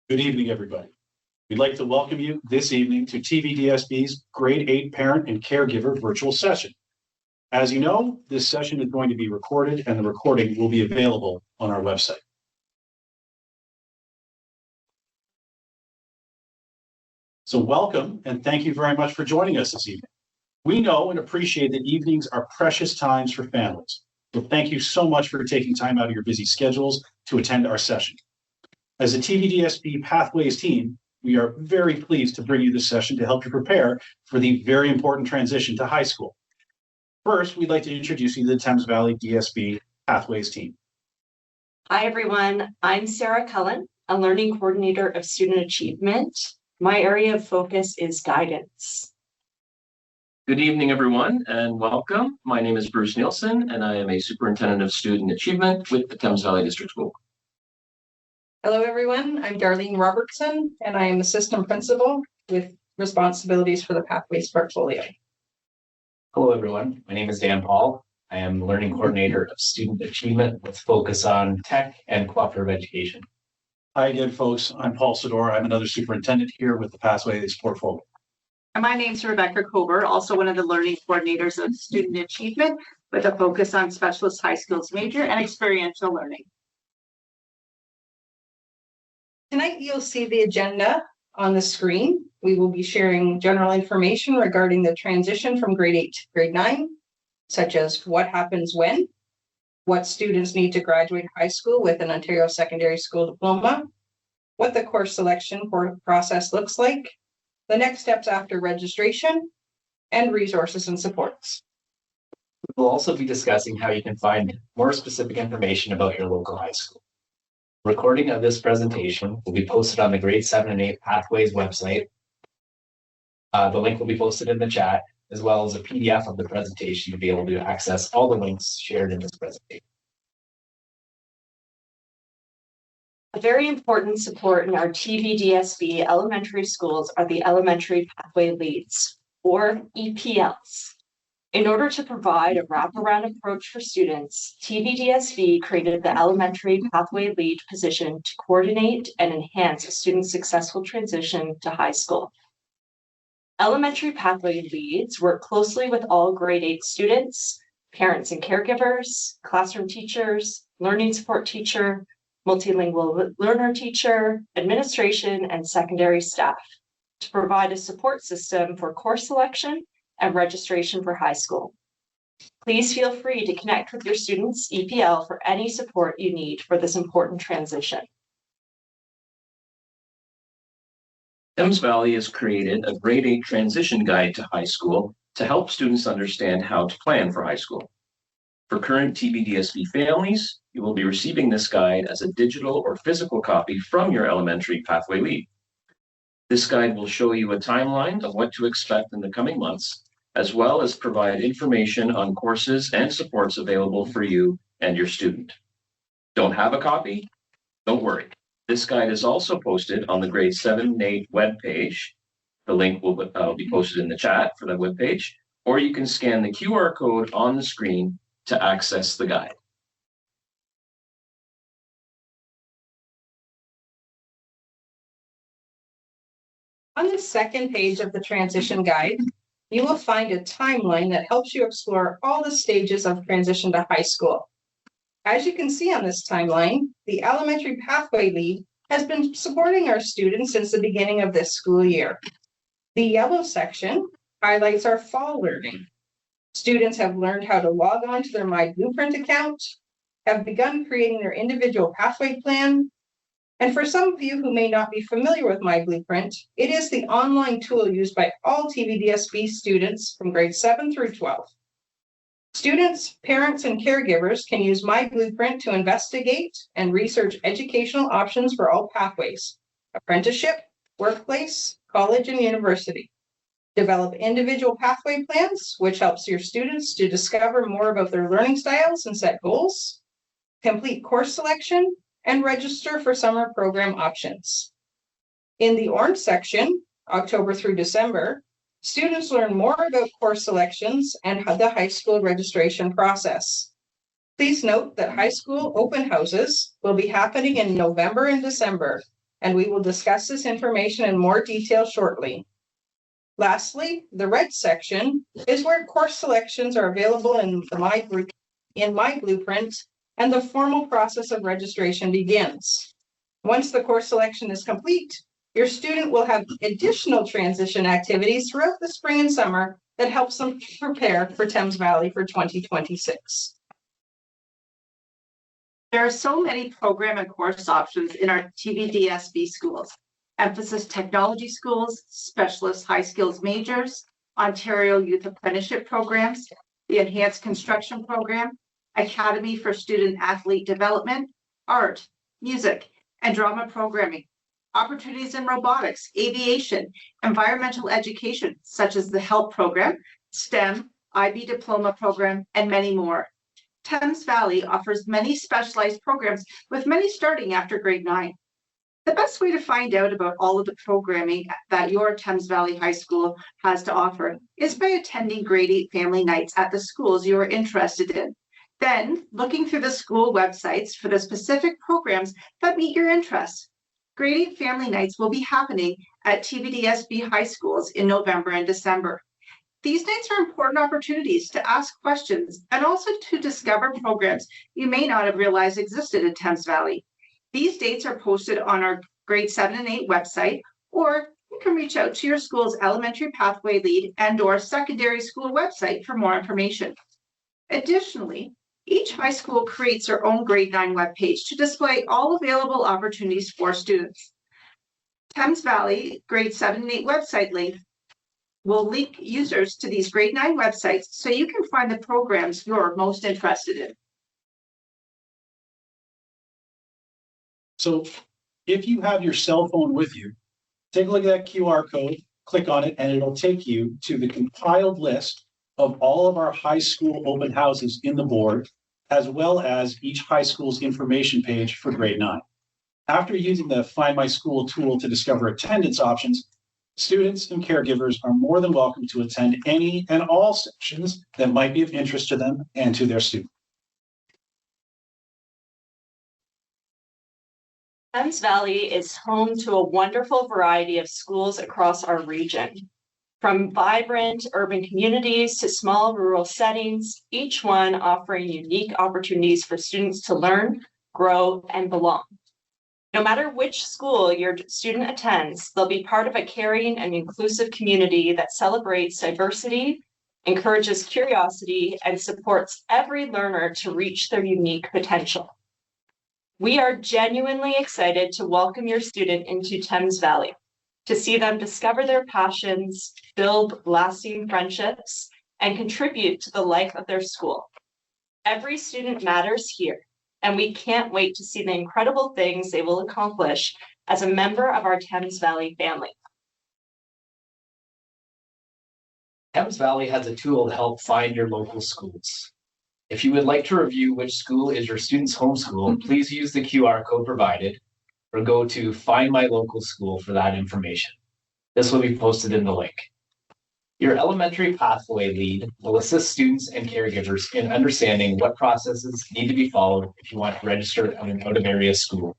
Good evening, everybody. We'd like to welcome you this evening to TVDSB's Grade 8 Parent and Caregiver Virtual Session. As you know, this session is going to be recorded and the recording will be available on our website. So welcome and thank you very much for joining us this evening. We know and appreciate that evenings are precious times for families. So thank you so much for taking time out of your busy schedules to attend our session. As a TVDSB Pathways team, we are very pleased to bring you this session to help you prepare for the very important transition to high school. First, we'd like to introduce you to the Thames Valley DSB Pathways team. Hi, everyone. I'm Sarah Cullen, a learning coordinator of student achievement. My area of focus is guidance. Good evening, everyone, and welcome. My name is Bruce Nielsen, and I am a superintendent of student achievement with the Thames Valley District School. Hello, everyone. I'm Darlene Robertson, and I am assistant principal with responsibilities for the Pathways portfolio. Hello, everyone. My name is Dan Paul. I am the learning coordinator of student achievement with focus on tech and cooperative education. Hi again, folks. I'm Paul Sador. I'm another superintendent here with the Pathways portfolio. And my name's Rebecca Kober, also one of the learning coordinators of student achievement with a focus on specialist high skills major and experiential learning. Tonight, you'll see the agenda on the screen. We will be sharing general information regarding the transition from grade 8 to grade 9, such as what happens when, what students need to graduate high school with an Ontario Secondary School diploma, what the course selection process looks like, the next steps after registration, and resources and supports. We'll also be discussing how you can find more specific information about your local high school. Recording of this presentation will be posted on the grade 7 and 8 Pathways website. The link will be posted in the chat, as well as a PDF of the presentation to be able to access all the links shared in this presentation. A very important support in our TVDSB elementary schools are the Elementary Pathway Leads, or EPLs. In order to provide a wraparound approach for students, TVDSB created the Elementary Pathway Lead position to coordinate and enhance a student's successful transition to high school. Elementary Pathway Leads work closely with all grade 8 students, parents and caregivers, classroom teachers, learning support teacher, multilingual learner teacher, administration, and secondary staff to provide a support system for course selection and registration for high school. Please feel free to connect with your students' EPL for any support you need for this important transition. Thames Valley has created a grade 8 transition guide to high school to help students understand how to plan for high school. For current TVDSB families, you will be receiving this guide as a digital or physical copy from your Elementary Pathway Lead. This guide will show you a timeline of what to expect in the coming months, as well as provide information on courses and supports available for you and your student. Don't have a copy? Don't worry. This guide is also posted on the grade 7 and 8 webpage. The link will be posted in the chat for that webpage, or you can scan the QR code on the screen to access the guide. On the second page of the transition guide, you will find a timeline that helps you explore all the stages of transition to high school. As you can see on this timeline, the Elementary Pathway Lead has been supporting our students since the beginning of this school year. The yellow section highlights our fall learning. Students have learned how to log on to their myBlueprint account, have begun creating their individual pathway plan, and for some of you who may not be familiar with myBlueprint, it is the online tool used by all TVDSB students from grade 7 through 12. Students, parents, and caregivers can use myBlueprint to investigate and research educational options for all pathways: apprenticeship, workplace, college, and university. Develop individual pathway plans, which helps your students to discover more about their learning styles and set goals. Complete course selection, and register for summer program options. In the orange section, October through December, students learn more about course selections and the high school registration process. Please note that high school open houses will be happening in November and December, and we will discuss this information in more detail shortly. Lastly, the red section is where course selections are available in myBlueprint, and the formal process of registration begins. Once the course selection is complete, your student will have additional transition activities throughout the spring and summer that helps them prepare for Thames Valley for 2026. There are so many program and course options in our TVDSB schools. Emphasis technology schools, specialist high skills majors, Ontario Youth Apprenticeship programs, the Enhanced Construction Program, Academy for Student Athlete Development, art, music, and drama programming, opportunities in robotics, aviation, environmental education, such as the HELP program, STEM, IB diploma program, and many more. Thames Valley offers many specialized programs, with many starting after grade 9. The best way to find out about all of the programming that your Thames Valley High School has to offer is by attending grade 8 family nights at the schools you are interested in. Then, looking through the school websites for the specific programs that meet your interests. Grade 8 family nights will be happening at TVDSB high schools in November and December. These nights are important opportunities to ask questions and also to discover programs you may not have realized existed in Thames Valley. These dates are posted on our grade 7 and 8 website, or you can reach out to your school's elementary pathway lead and/or secondary school website for more information. Additionally, each high school creates their own grade 9 webpage to display all available opportunities for students. Thames Valley grade 7 and 8 website link will link users to these grade 9 websites so you can find the programs you're most interested in. So if you have your cell phone with you, take a look at that QR code, click on it, and it'll take you to the compiled list of all of our high school open houses in the board, as well as each high school's information page for grade 9. After using the Find My School tool to discover attendance options, students and caregivers are more than welcome to attend any and all sections that might be of interest to them and to their students. Thames Valley is home to a wonderful variety of schools across our region. From vibrant urban communities to small rural settings, each one offering unique opportunities for students to learn, grow, and belong. No matter which school your student attends, they'll be part of a caring and inclusive community that celebrates diversity, encourages curiosity, and supports every learner to reach their unique potential. We are genuinely excited to welcome your student into Thames Valley, to see them discover their passions, build lasting friendships, and contribute to the life of their school. Every student matters here, and we can't wait to see the incredible things they will accomplish as a member of our Thames Valley family. Thames Valley has a tool to help find your local schools. If you would like to review which school is your student's home school, please use the QR code provided or go to Find My Local School for that information. This will be posted in the link. Your elementary pathway lead will assist students and caregivers in understanding what processes need to be followed if you want to register at an out-of-area school.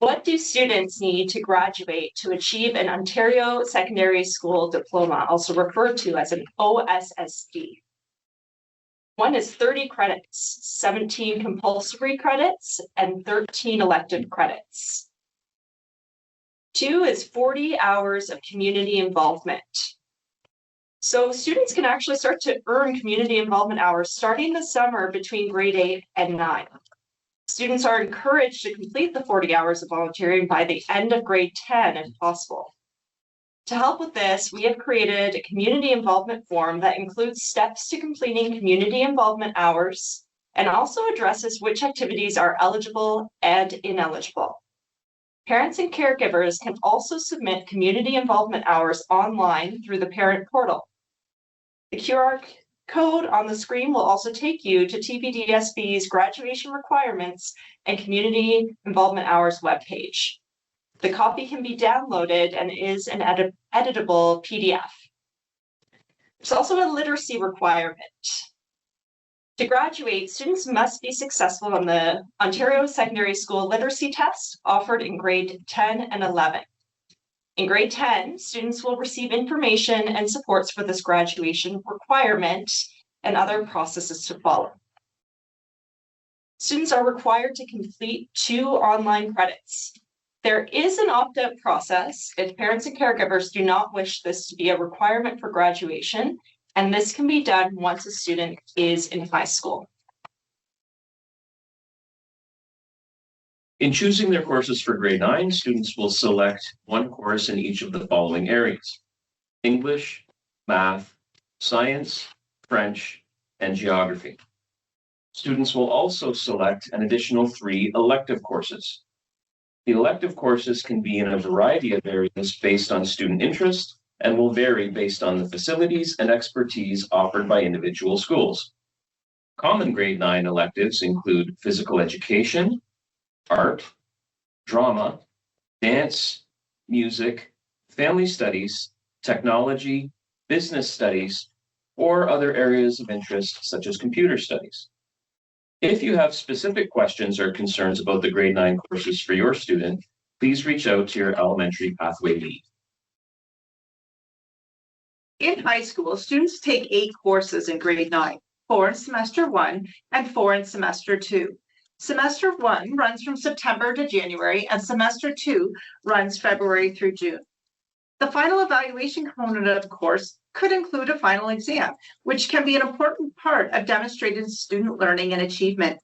What do students need to graduate to achieve an Ontario Secondary School Diploma, also referred to as an OSSD? One is 30 credits, 17 compulsory credits, and 13 elective credits. Two is 40 hours of community involvement. So students can actually start to earn community involvement hours starting this summer between grade 8 and 9. Students are encouraged to complete the 40 hours of volunteering by the end of grade 10 if possible. To help with this, we have created a community involvement form that includes steps to completing community involvement hours and also addresses which activities are eligible and ineligible. Parents and caregivers can also submit community involvement hours online through the parent portal. The QR code on the screen will also take you to TVDSB's graduation requirements and community involvement hours webpage. The copy can be downloaded and is an editable PDF. There's also a literacy requirement. To graduate, students must be successful on the Ontario Secondary School Literacy Test offered in grade 10 and 11. In grade 10, students will receive information and supports for this graduation requirement and other processes to follow. Students are required to complete 2 online credits. There is an opt-out process if parents and caregivers do not wish this to be a requirement for graduation, and this can be done once a student is in high school. In choosing their courses for grade 9, students will select one course in each of the following areas: English, math, science, French, and geography. Students will also select an additional 3 elective courses. The elective courses can be in a variety of areas based on student interest and will vary based on the facilities and expertise offered by individual schools. Common grade 9 electives include physical education, art, drama, dance, music, family studies, technology, business studies, or other areas of interest such as computer studies. If you have specific questions or concerns about the grade 9 courses for your student, please reach out to your elementary pathway lead. In high school, students take 8 courses in grade 9, 4 in semester 1 and 4 in semester 2. Semester 1 runs from September to January, and semester 2 runs February through June. The final evaluation component of the course could include a final exam, which can be an important part of demonstrated student learning and achievement.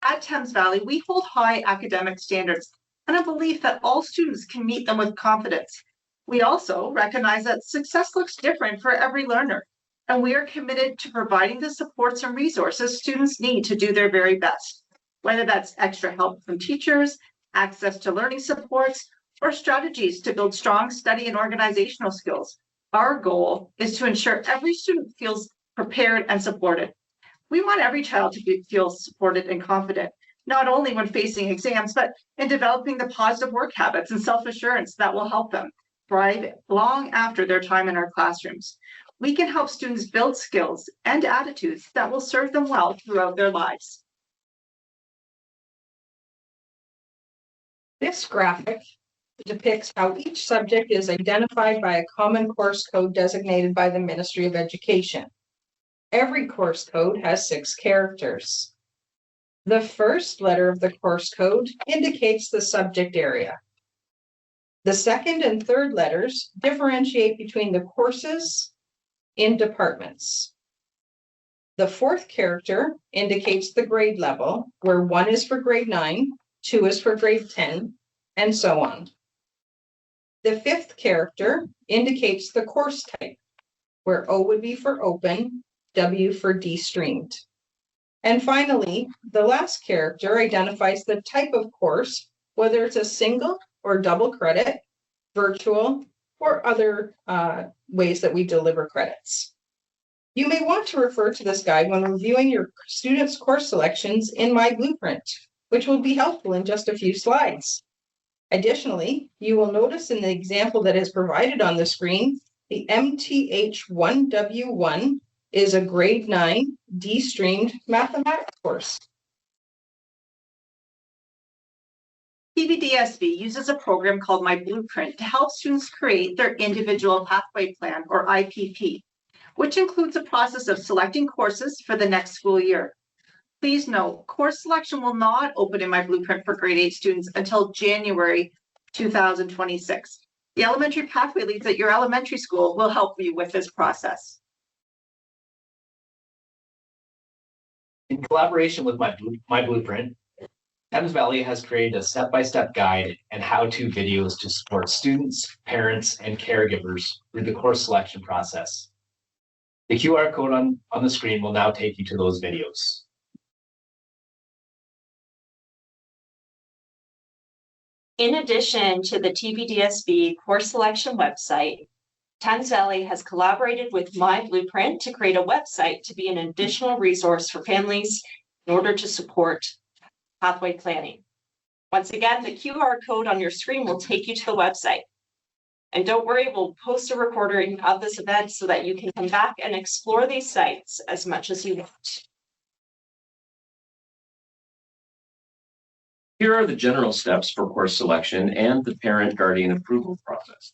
At Thames Valley, we hold high academic standards and a belief that all students can meet them with confidence. We also recognize that success looks different for every learner, and we are committed to providing the supports and resources students need to do their very best, whether that's extra help from teachers, access to learning supports, or strategies to build strong study and organizational skills. Our goal is to ensure every student feels prepared and supported. We want every child to feel supported and confident, not only when facing exams, but in developing the positive work habits and self-assurance that will help them thrive long after their time in our classrooms. We can help students build skills and attitudes that will serve them well throughout their lives. This graphic depicts how each subject is identified by a common course code designated by the Ministry of Education. Every course code has 6 characters. The first letter of the course code indicates the subject area. The second and third letters differentiate between the courses in departments. The fourth character indicates the grade level, where 1 is for grade 9, 2 is for grade 10, and so on. The fifth character indicates the course type, where O would be for open, W for de-streamed. And finally, the last character identifies the type of course, whether it's a single or double credit, virtual, or other ways that we deliver credits. You may want to refer to this guide when reviewing your students' course selections in myBlueprint, which will be helpful in just a few slides. Additionally, you will notice in the example that is provided on the screen, the MTH1W1 is a grade 9 de-streamed mathematics course. TVDSB uses a program called myBlueprint to help students create their individual pathway plan, or IPP, which includes a process of selecting courses for the next school year. Please note, course selection will not open in myBlueprint for grade 8 students until January 2026. The elementary pathway leads at your elementary school will help you with this process. In collaboration with myBlueprint, Thames Valley has created a step-by-step guide and how-to videos to support students, parents, and caregivers through the course selection process. The QR code on the screen will now take you to those videos. In addition to the TVDSB course selection website, Thames Valley has collaborated with myBlueprint to create a website to be an additional resource for families in order to support pathway planning. Once again, the QR code on your screen will take you to the website. And don't worry, we'll post a recording of this event so that you can come back and explore these sites as much as you want. Here are the general steps for course selection and the parent-guardian approval process.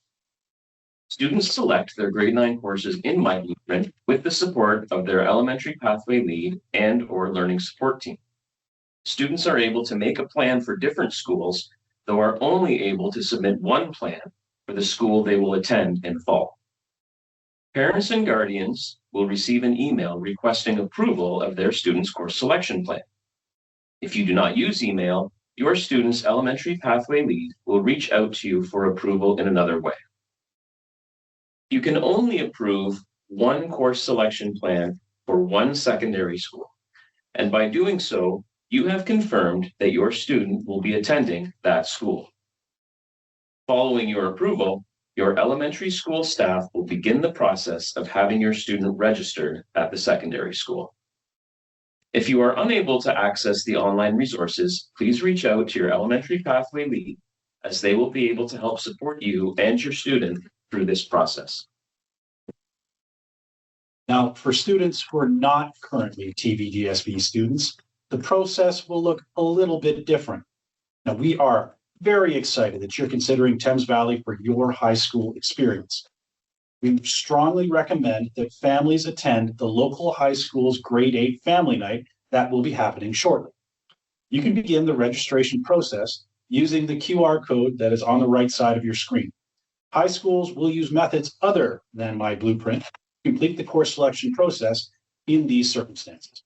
Students select their grade 9 courses in myBlueprint with the support of their elementary pathway lead and/or learning support team. Students are able to make a plan for different schools, though are only able to submit one plan for the school they will attend in fall. Parents and guardians will receive an email requesting approval of their student's course selection plan. If you do not use email, your student's elementary pathway lead will reach out to you for approval in another way. You can only approve one course selection plan for one secondary school, and by doing so, you have confirmed that your student will be attending that school. Following your approval, your elementary school staff will begin the process of having your student registered at the secondary school. If you are unable to access the online resources, please reach out to your elementary pathway lead, as they will be able to help support you and your student through this process. Now, for students who are not currently TVDSB students, the process will look a little bit different. Now, we are very excited that you're considering Thames Valley for your high school experience. We strongly recommend that families attend the local high school's grade 8 family night that will be happening shortly. You can begin the registration process using the QR code that is on the right side of your screen. High schools will use methods other than myBlueprint to complete the course selection process in these circumstances.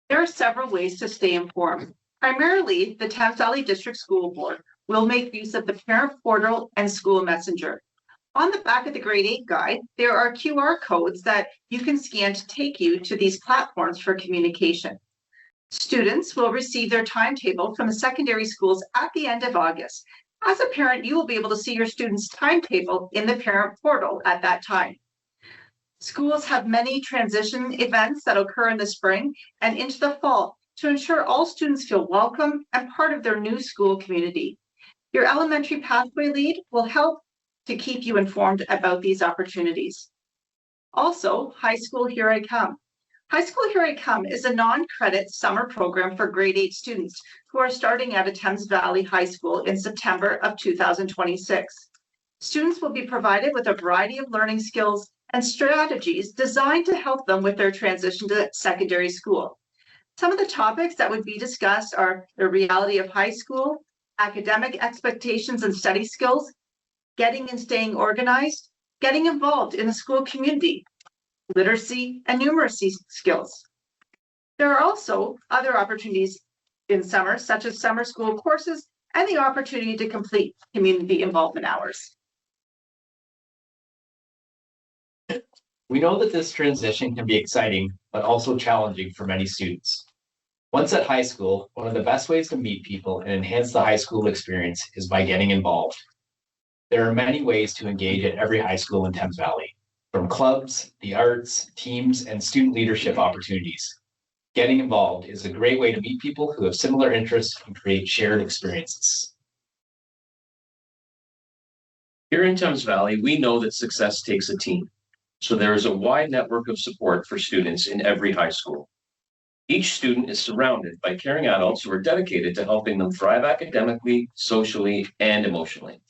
There are several ways to stay informed. Primarily, the Thames Valley District School Board will make use of the parent portal and school messenger. On the back of the grade 8 guide, there are QR codes that you can scan to take you to these platforms for communication. Students will receive their timetable from the secondary schools at the end of August. As a parent, you will be able to see your student's timetable in the parent portal at that time. Schools have many transition events that occur in the spring and into the fall to ensure all students feel welcome and part of their new school community. Your elementary pathway lead will help to keep you informed about these opportunities. Also, High School Here I Come. High School Here I Come is a non-credit summer program for grade 8 students who are starting at a Thames Valley High School in September of 2026. Students will be provided with a variety of learning skills and strategies designed to help them with their transition to secondary school. Some of the topics that would be discussed are the reality of high school, academic expectations and study skills, getting and staying organized, getting involved in the school community, literacy and numeracy skills. There are also other opportunities in summer, such as summer school courses and the opportunity to complete community involvement hours. We know that this transition can be exciting, but also challenging for many students. Once at high school, one of the best ways to meet people and enhance the high school experience is by getting involved. There are many ways to engage at every high school in Thames Valley, from clubs, the arts, teams, and student leadership opportunities. Getting involved is a great way to meet people who have similar interests and create shared experiences. Here in Thames Valley, we know that success takes a team. So there is a wide network of support for students in every high school. Each student is surrounded by caring adults who are dedicated to helping them thrive academically, socially, and emotionally.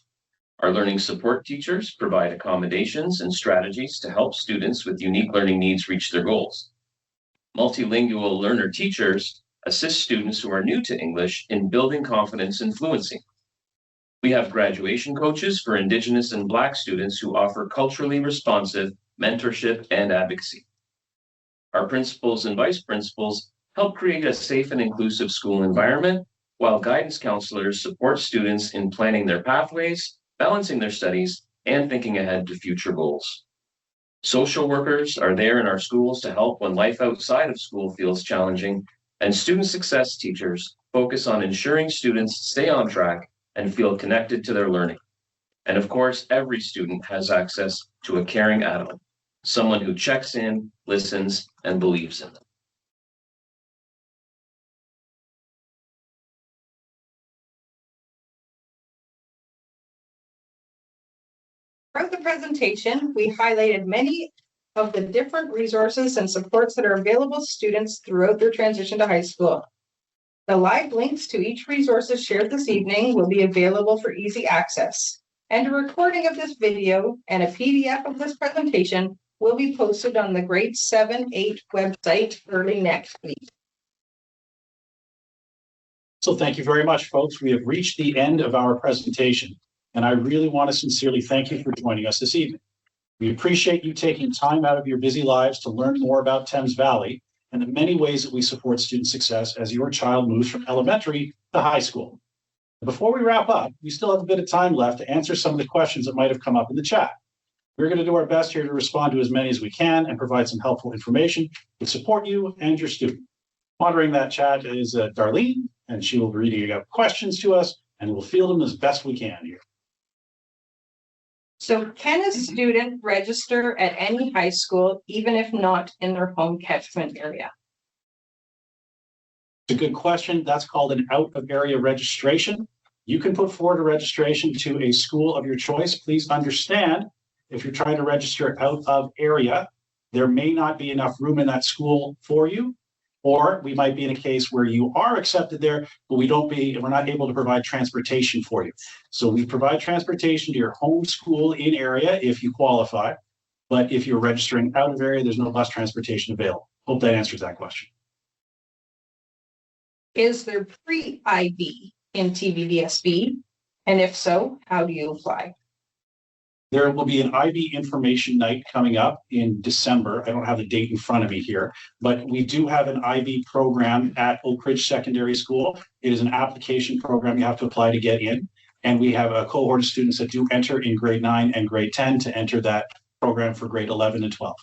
Our learning support teachers provide accommodations and strategies to help students with unique learning needs reach their goals. Multilingual learner teachers assist students who are new to English in building confidence and fluency. We have graduation coaches for Indigenous and Black students who offer culturally responsive mentorship and advocacy. Our principals and vice principals help create a safe and inclusive school environment, while guidance counselors support students in planning their pathways, balancing their studies, and thinking ahead to future goals. Social workers are there in our schools to help when life outside of school feels challenging, and student success teachers focus on ensuring students stay on track and feel connected to their learning. And of course, every student has access to a caring adult, someone who checks in, listens, and believes in them. Throughout the presentation, we highlighted many of the different resources and supports that are available to students throughout their transition to high school. The live links to each resources shared this evening will be available for easy access. And a recording of this video and a PDF of this presentation will be posted on the grade 7-8 website early next week. So thank you very much, folks. We have reached the end of our presentation, and I really want to sincerely thank you for joining us this evening. We appreciate you taking time out of your busy lives to learn more about Thames Valley and the many ways that we support student success as your child moves from elementary to high school. Before we wrap up, we still have a bit of time left to answer some of the questions that might have come up in the chat. We're going to do our best here to respond to as many as we can and provide some helpful information to support you and your student. Monitoring that chat is Darlene, and she will be reading out questions to us, and we'll field them as best we can here. So can a student register at any high school, even if not in their home catchment area? It's a good question. That's called an out-of-area registration. You can put forward a registration to a school of your choice. Please understand, if you're trying to register out of area, there may not be enough room in that school for you. Or we might be in a case where you are accepted there, but we're not able to provide transportation for you. So we provide transportation to your home school in area if you qualify. But if you're registering out of area, there's no bus transportation available. Hope that answers that question. Is there pre-IB in TVDSB? And if so, how do you apply? There will be an IB information night coming up in December. I don't have the date in front of me here, but we do have an IB program at Oak Ridge Secondary School. It is an application program you have to apply to get in. And we have a cohort of students that do enter in grade 9 and grade 10 to enter that program for grade 11 and 12.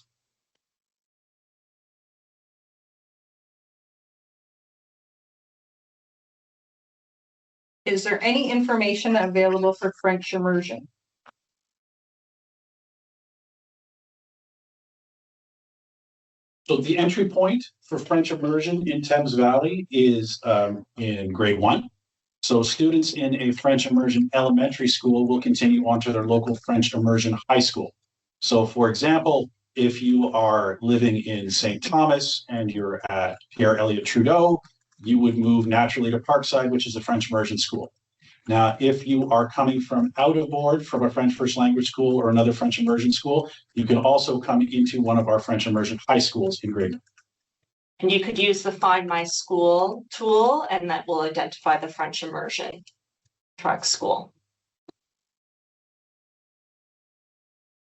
Is there any information available for French immersion? So the entry point for French immersion in Thames Valley is in grade 1. So students in a French immersion elementary school will continue on to their local French immersion high school. So for example, if you are living in St. Thomas and you're at Pierre Elliott Trudeau, you would move naturally to Parkside, which is a French immersion school. Now, if you are coming from out of board from a French first language school or another French immersion school, you can also come into one of our French immersion high schools in grade. And you could use the Find My School tool, and that will identify the French immersion track school.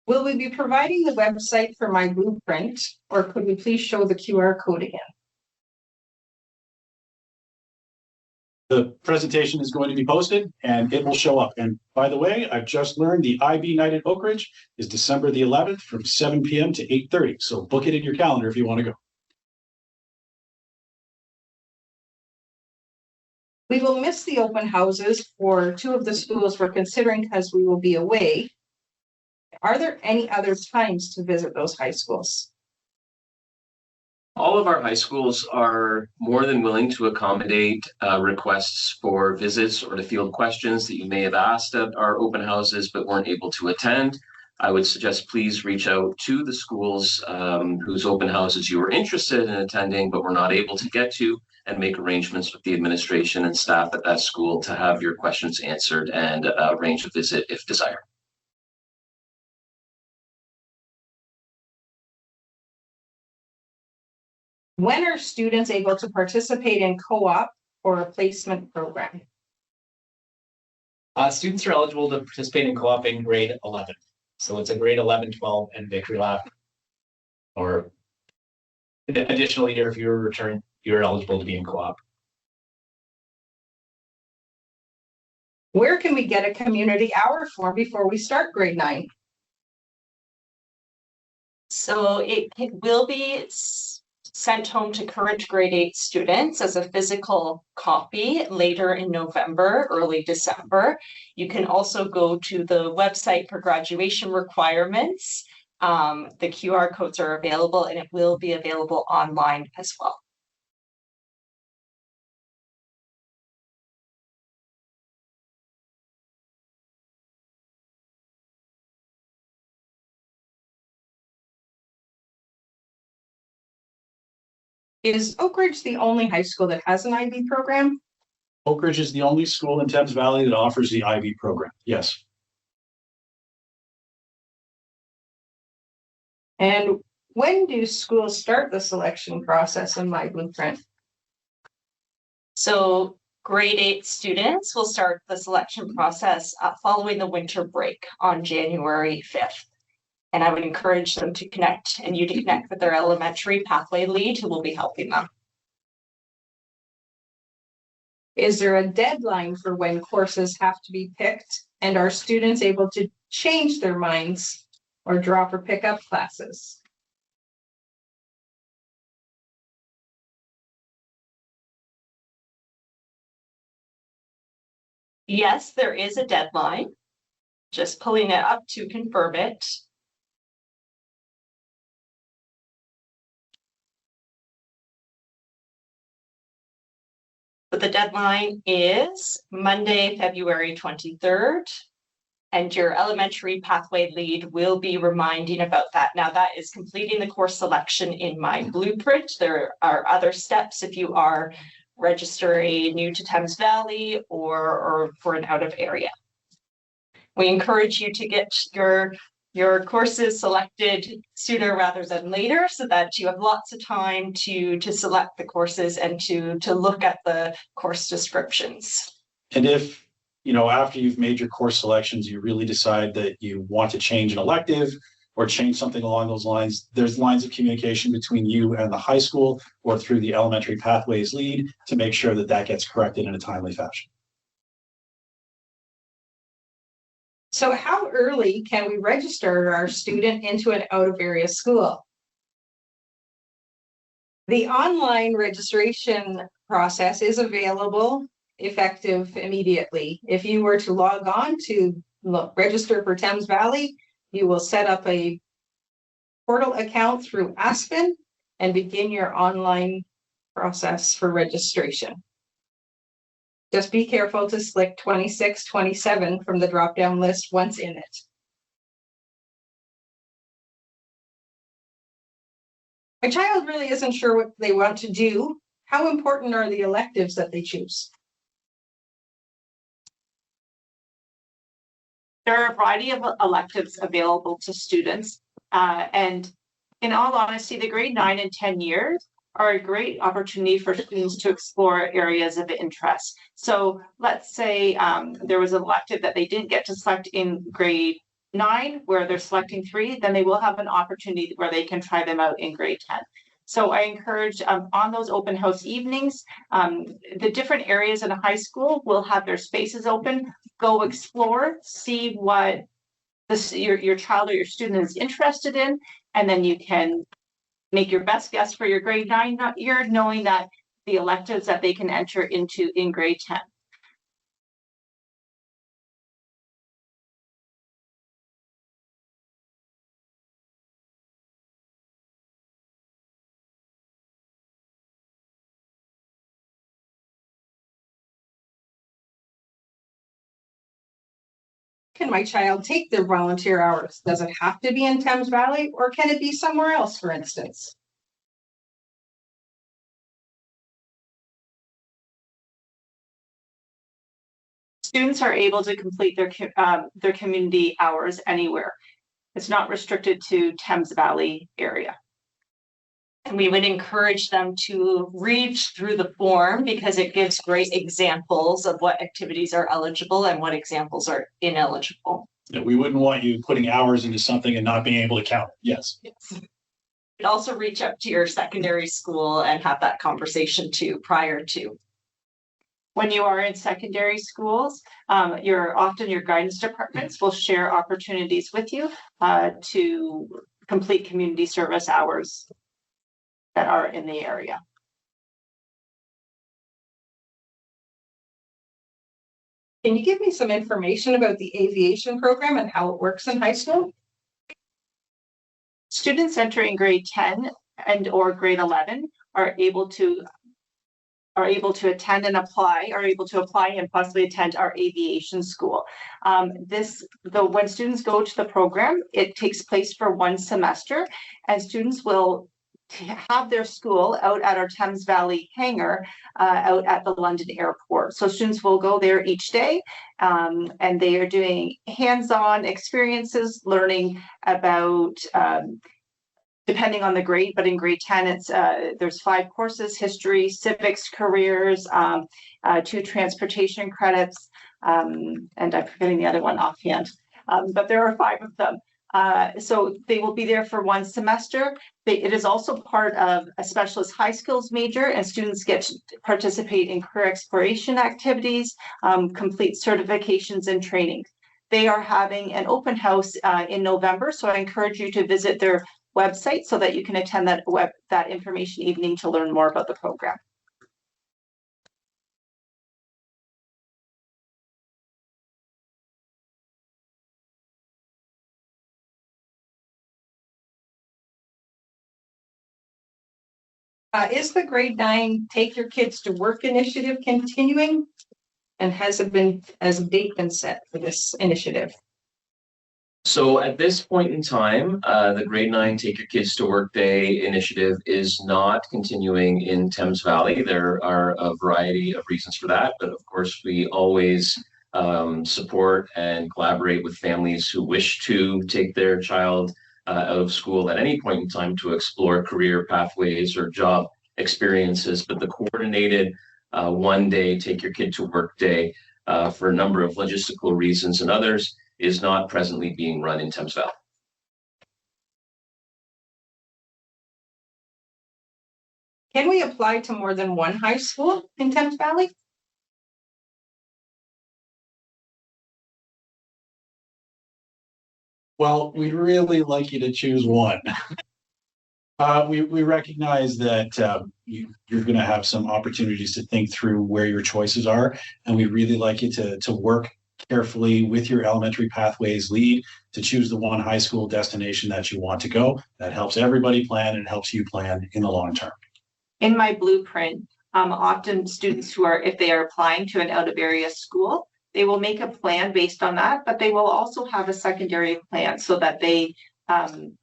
Will we be providing the website for myBlueprint, or could we please show the QR code again? The presentation is going to be posted and it will show up. And by the way, I've just learned the IB night at Oak Ridge is December the 11th from 7 p.m. to 8:30. So book it in your calendar if you want to go. We will miss the open houses for 2 of the schools we're considering because we will be away. Are there any other times to visit those high schools? All of our high schools are more than willing to accommodate requests for visits or to field questions that you may have asked at our open houses but weren't able to attend. I would suggest please reach out to the schools whose open houses you were interested in attending but were not able to get to, and make arrangements with the administration and staff at that school to have your questions answered and arrange a visit if desired. When are students able to participate in co-op or a placement program? Students are eligible to participate in co-op in grade 11. So it's a grade 11, 12, and Victory Lab. Or additionally, if you're returning, you're eligible to be in co-op. Where can we get a community hour form before we start grade 9? So it will be sent home to current grade 8 students as a physical copy later in November, early December. You can also go to the website for graduation requirements. The QR codes are available, and it will be available online as well. Is Oak Ridge the only high school that has an IB program? Oak Ridge is the only school in Thames Valley that offers the IB program. Yes. And when do schools start the selection process in myBlueprint? So grade 8 students will start the selection process following the winter break on January 5th. And I would encourage them to connect with their elementary pathway lead who will be helping them. Is there a deadline for when courses have to be picked? And are students able to change their minds or drop or pick up classes? Yes, there is a deadline. Just pulling it up to confirm it. But the deadline is Monday, February 23rd. And your elementary pathway lead will be reminding about that. Now that is completing the course selection in myBlueprint. There are other steps if you are registering new to Thames Valley or for an out of area. We encourage you to get your courses selected sooner rather than later so that you have lots of time to select the courses and to look at the course descriptions. And if, after you've made your course selections, you really decide that you want to change an elective or change something along those lines, there's lines of communication between you and the high school or through the elementary pathways lead to make sure that that gets corrected in a timely fashion. So how early can we register our student into an out-of-area school? The online registration process is available, effective immediately. If you were to log on to register for Thames Valley, you will set up a portal account through Aspen and begin your online process for registration. Just be careful to select 2627 from the drop-down list once in it. My child really isn't sure what they want to do. How important are the electives that they choose? There are a variety of electives available to students. And in all honesty, the grade 9 and 10 years are a great opportunity for students to explore areas of interest. So let's say there was an elective that they didn't get to select in grade 9, where they're selecting 3, then they will have an opportunity where they can try them out in grade 10. So I encourage on those open house evenings, the different areas in a high school will have their spaces open. Go explore, see what your child or your student is interested in, and then you can make your best guess for your grade 9 year, knowing that the electives that they can enter into in grade 10. Can my child take their volunteer hours? Does it have to be in Thames Valley, or can it be somewhere else, for instance? Students are able to complete their community hours anywhere. It's not restricted to Thames Valley area. And we would encourage them to read through the form because it gives great examples of what activities are eligible and what examples are ineligible. Yeah, we wouldn't want you putting hours into something and not being able to count it. Yes. You'd also reach out to your secondary school and have that conversation too prior to. When you are in secondary schools, often your guidance departments will share opportunities with you to complete community service hours that are in the area. Can you give me some information about the aviation program and how it works in high school? Students entering grade 10 and or grade 11 are able to attend and apply, and possibly attend our aviation school. When students go to the program, it takes place for 1 semester, and students will have their school out at our Thames Valley hangar out at the London airport. So students will go there each day, and they are doing hands-on experiences, learning about depending on the grade, but in grade 10, it's there's 5 courses: history, civics, careers, 2 transportation credits, and I'm forgetting the other one offhand, but there are 5 of them. So they will be there for 1 semester. It is also part of a specialist high skills major, and students get to participate in career exploration activities, complete certifications and trainings. They are having an open house in November, so I encourage you to visit their website so that you can attend that information evening to learn more about the program. Is the grade 9 Take Your Kids to Work initiative continuing? And has a date been set for this initiative? So at this point in time, the grade 9 Take Your Kids to Work Day initiative is not continuing in Thames Valley. There are a variety of reasons for that, but of course we always support and collaborate with families who wish to take their child out of school at any point in time to explore career pathways or job experiences. But the coordinated 1 day Take Your Kid to Work Day for a number of logistical reasons and others is not presently being run in Thames Valley. Can we apply to more than 1 high school in Thames Valley? Well, we'd really like you to choose one. We recognize that you're going to have some opportunities to think through where your choices are, and we really like you to work carefully with your elementary pathways lead to choose the one high school destination that you want to go. That helps everybody plan and helps you plan in the long term. In myBlueprint, often students who are, if they are applying to an out of area school, they will make a plan based on that, but they will also have a secondary plan so that they,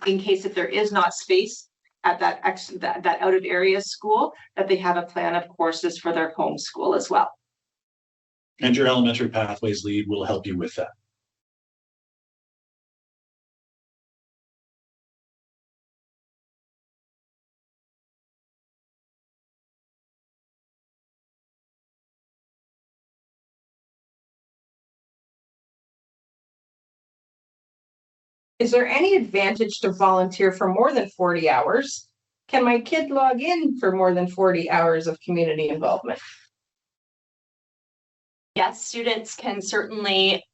in case if there is not space at that out of area school, that they have a plan of courses for their home school as well. And your elementary pathways lead will help you with that. Is there any advantage to volunteer for more than 40 hours? Can my kid log in for more than 40 hours of community involvement? Yes, students can certainly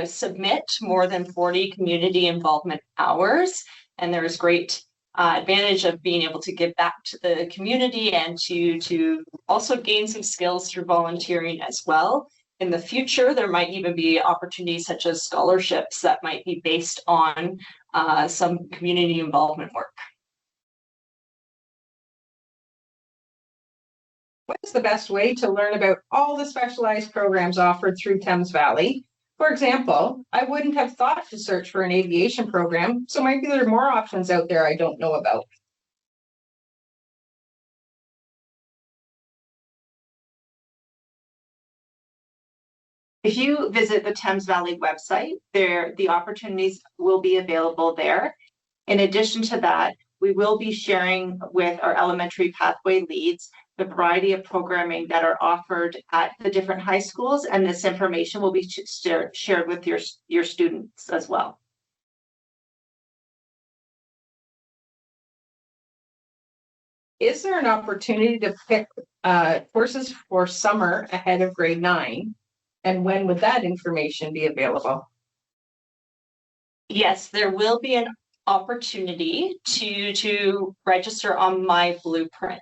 submit more than 40 community involvement hours, and there's great advantage of being able to give back to the community and to also gain some skills through volunteering as well. In the future, there might even be opportunities such as scholarships that might be based on some community involvement work. What is the best way to learn about all the specialized programs offered through Thames Valley? For example, I wouldn't have thought to search for an aviation program, so maybe there are more options out there I don't know about. If you visit the Thames Valley website, the opportunities will be available there. In addition to that, we will be sharing with our elementary pathway leads the variety of programming that are offered at the different high schools, and this information will be shared with your students as well. Is there an opportunity to pick courses for summer ahead of grade 9? And when would that information be available? Yes, there will be an opportunity to register on myBlueprint.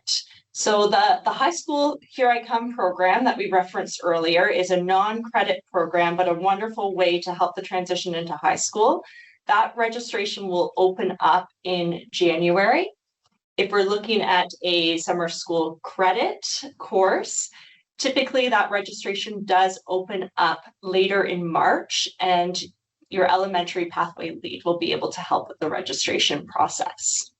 So the High School Here I Come program that we referenced earlier is a non-credit program, but a wonderful way to help the transition into high school. That registration will open up in January. If we're looking at a summer school credit course, typically that registration does open up later in March, and your elementary pathway lead will be able to help with the registration process.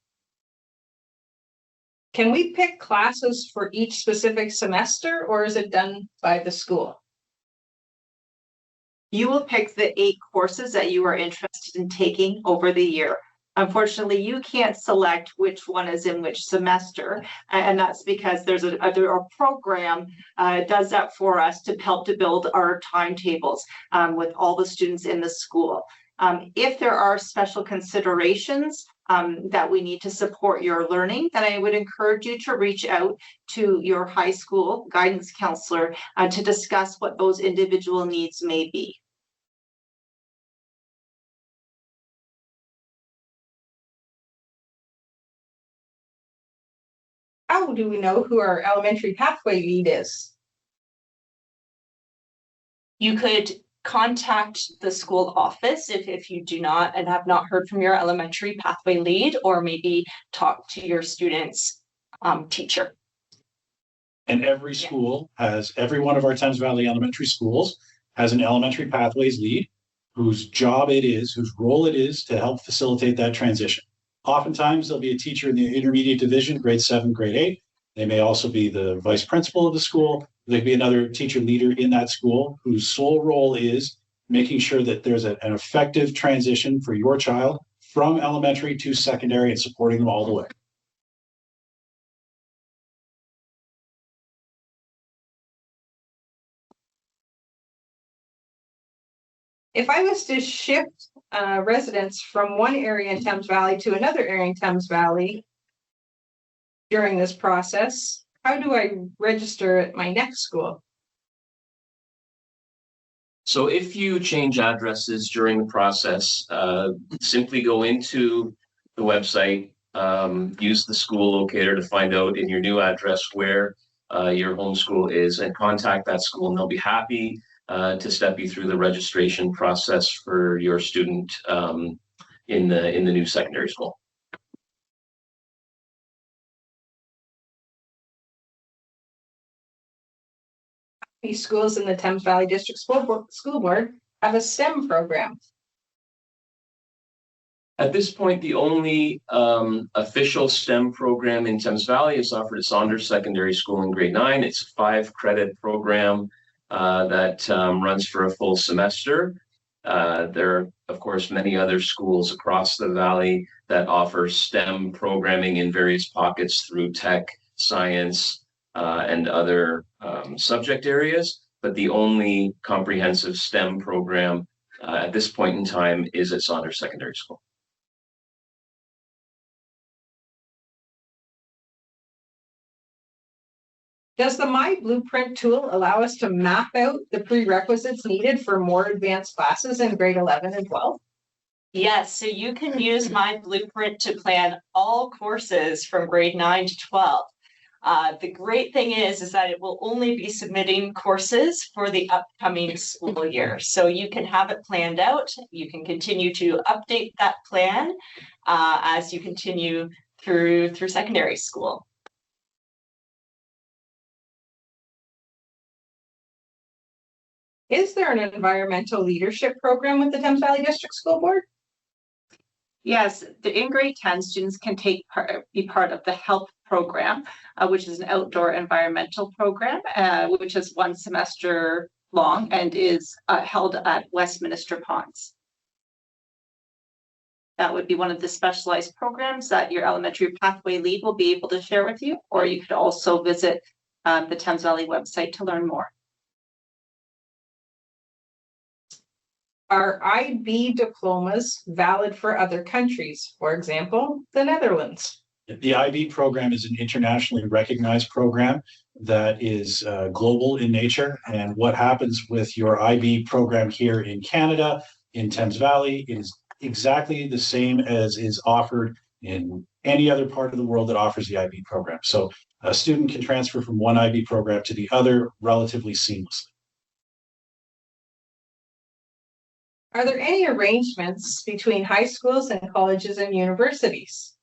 Can we pick classes for each specific semester, or is it done by the school? You will pick the 8 courses that you are interested in taking over the year. Unfortunately, you can't select which one is in which semester, and that's because there's a program does that for us to help to build our timetables with all the students in the school. If there are special considerations that we need to support your learning, then I would encourage you to reach out to your high school guidance counselor to discuss what those individual needs may be. How do we know who our elementary pathway lead is? You could contact the school office if you do not and have not heard from your elementary pathway lead, or maybe talk to your student's teacher. And every school has, every one of our Thames Valley elementary schools has an elementary pathways lead whose job it is, whose role it is to help facilitate that transition. Oftentimes there'll be a teacher in the intermediate division, grade 7, grade 8. They may also be the vice principal of the school. There could be another teacher leader in that school whose sole role is making sure that there's an effective transition for your child from elementary to secondary and supporting them all the way. If I was to shift residents from one area in Thames Valley to another area in Thames Valley during this process, how do I register at my next school? So if you change addresses during the process, simply go into the website, use the school locator to find out in your new address where your home school is, and contact that school, and they'll be happy to step you through the registration process for your student in the new secondary school. These schools in the Thames Valley District School Board have a STEM program. At this point, the only official STEM program in Thames Valley is offered at Saunders Secondary School in grade 9. It's a 5-credit program that runs for a full semester. There are, of course, many other schools across the valley that offer STEM programming in various pockets through tech, science, and other subject areas. But the only comprehensive STEM program at this point in time is at Saunders Secondary School. Does the myBlueprint tool allow us to map out the prerequisites needed for more advanced classes in grade 11 and 12? Yes, so you can use myBlueprint to plan all courses from grade 9 to 12. The great thing is that it will only be submitting courses for the upcoming school year. So you can have it planned out. You can continue to update that plan as you continue through secondary school. Is there an environmental leadership program with the Thames Valley District School Board? Yes, in grade 10, students can be part of the HELP program, which is an outdoor environmental program, which is 1 semester long and is held at Westminster Ponds. That would be one of the specialized programs that your elementary pathway lead will be able to share with you, or you could also visit the Thames Valley website to learn more. Are IB diplomas valid for other countries, for example, the Netherlands? The IB program is an internationally recognized program that is global in nature. And what happens with your IB program here in Canada, in Thames Valley, is exactly the same as is offered in any other part of the world that offers the IB program. So a student can transfer from one IB program to the other relatively seamlessly. Are there any arrangements between high schools and colleges and universities?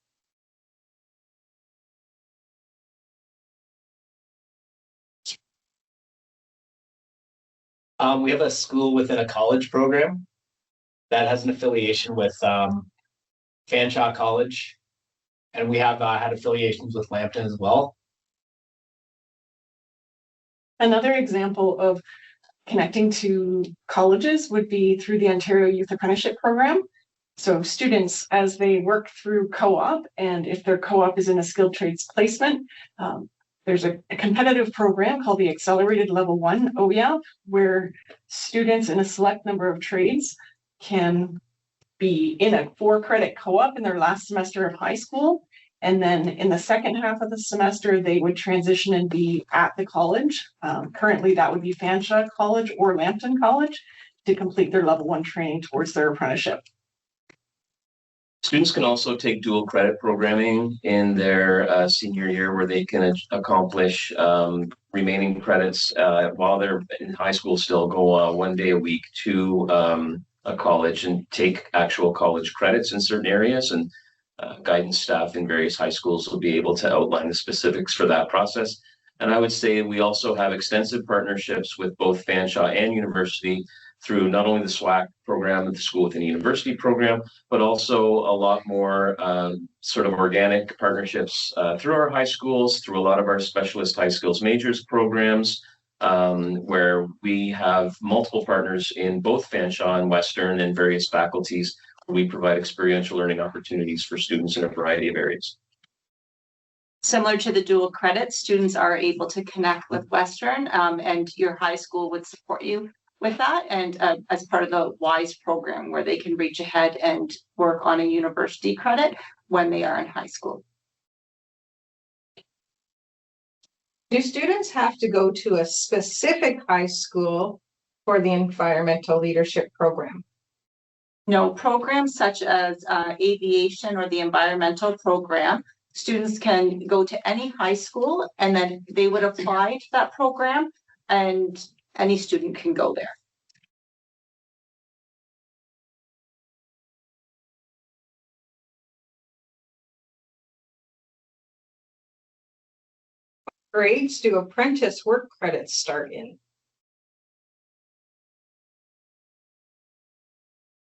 We have a school within a college program that has an affiliation with Fanshawe College, And we have had affiliations with Lambton as well. Another example of connecting to colleges would be through the Ontario Youth Apprenticeship Program. So students, as they work through co-op, and if their co-op is in a skilled trades placement, there's a competitive program called the Accelerated Level 1 OEAP, where students in a select number of trades can be in a 4-credit co-op in their last semester of high school. And then in the second half of the semester, they would transition and be at the college. Currently, that would be Fanshawe College or Lambton College to complete their level 1 training towards their apprenticeship. Students can also take dual credit programming in their senior year, where they can accomplish remaining credits while they're in high school, still go 1 day a week to a college and take actual college credits in certain areas. And guidance staff in various high schools will be able to outline the specifics for that process. And I would say we also have extensive partnerships with both Fanshawe and university through not only the SWAC program, the School Within a University program, but also a lot more sort of organic partnerships through our high schools, through a lot of our specialist high skills majors programs, where we have multiple partners in both Fanshawe and Western and various faculties. We provide experiential learning opportunities for students in a variety of areas. Similar to the dual credit, students are able to connect with Western, and your high school would support you with that, and as part of the WISE program, where they can reach ahead and work on a university credit when they are in high school. Do students have to go to a specific high school for the environmental leadership program? No, programs such as aviation or the environmental program, students can go to any high school and then they would apply to that program, and any student can go there. Grades do apprentice work credits start in?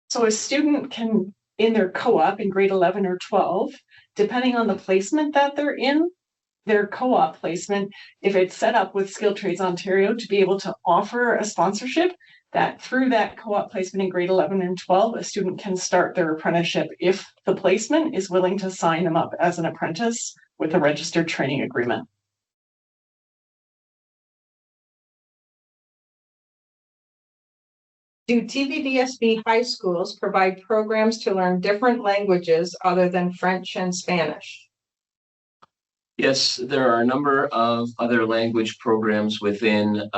So a student can, in their co-op in grade 11 or 12, depending on the placement that they're in, their co-op placement, if it's set up with Skilled Trades Ontario to be able to offer a sponsorship, that through that co-op placement in grade 11 and 12, a student can start their apprenticeship if the placement is willing to sign them up as an apprentice with a registered training agreement. Do TVDSB high schools provide programs to learn different languages other than French and Spanish? Yes, there are a number of other language programs within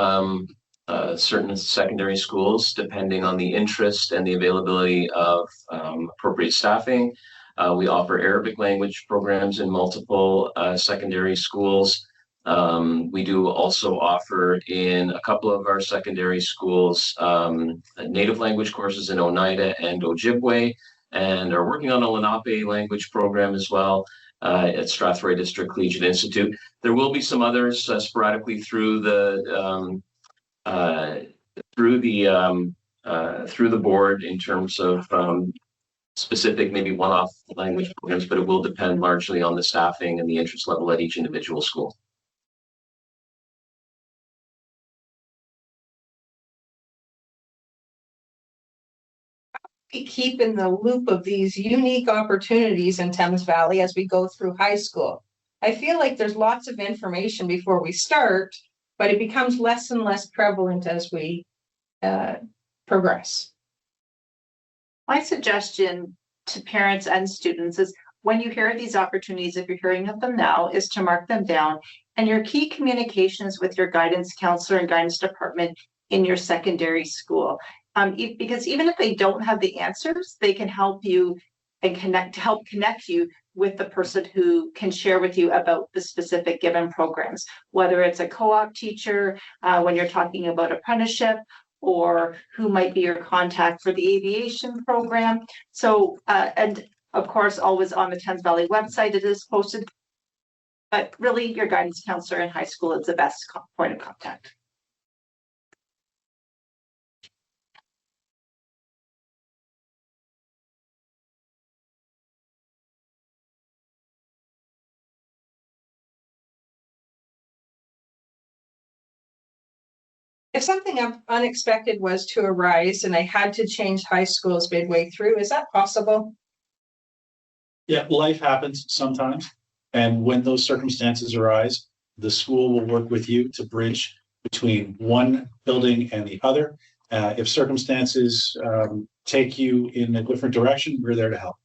certain secondary schools, depending on the interest and the availability of appropriate staffing. We offer Arabic language programs in multiple secondary schools. We do also offer in a couple of our secondary schools native language courses in Oneida and Ojibwe, and are working on a Lenape language program as well at Strathroy District Collegiate Institute. There will be some others sporadically through the board in terms of specific, maybe one-off language programs, but it will depend largely on the staffing and the interest level at each individual school. We keep in the loop of these unique opportunities in Thames Valley as we go through high school. I feel like there's lots of information before we start, but it becomes less and less prevalent as we progress. My suggestion to parents and students is, when you hear these opportunities, if you're hearing of them now, is to mark them down. And your key communications with your guidance counselor and guidance department in your secondary school. Because even if they don't have the answers, they can help you and help connect you with the person who can share with you about the specific given programs, whether it's a co-op teacher when you're talking about apprenticeship, or who might be your contact for the aviation program. So, and of course, always on the Thames Valley website, it is posted, but really your guidance counselor in high school is the best point of contact. If something unexpected was to arise and I had to change high schools midway through, is that possible? Yeah, life happens sometimes. And when those circumstances arise, the school will work with you to bridge between one building and the other. If circumstances take you in a different direction, we're there to help.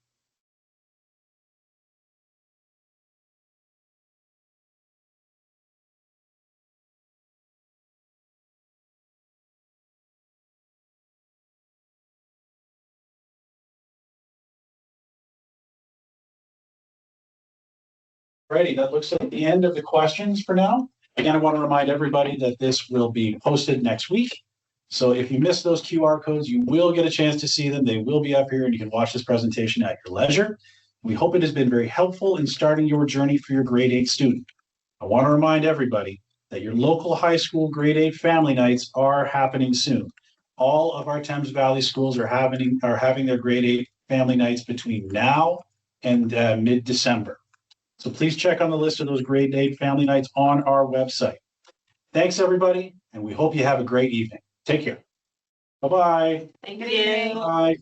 Alrighty, that looks like the end of the questions for now. Again, I want to remind everybody that this will be posted next week. So if you miss those QR codes, you will get a chance to see them. They will be up here and you can watch this presentation at your leisure. We hope it has been very helpful in starting your journey for your grade 8 student. I want to remind everybody that your local high school grade 8 family nights are happening soon. All of our Thames Valley schools are having their grade 8 family nights between now and mid-December. So please check on the list of those grade 8 family nights on our website. Thanks, everybody, and we hope you have a great evening. Take care. Bye-bye. Thank you. Bye.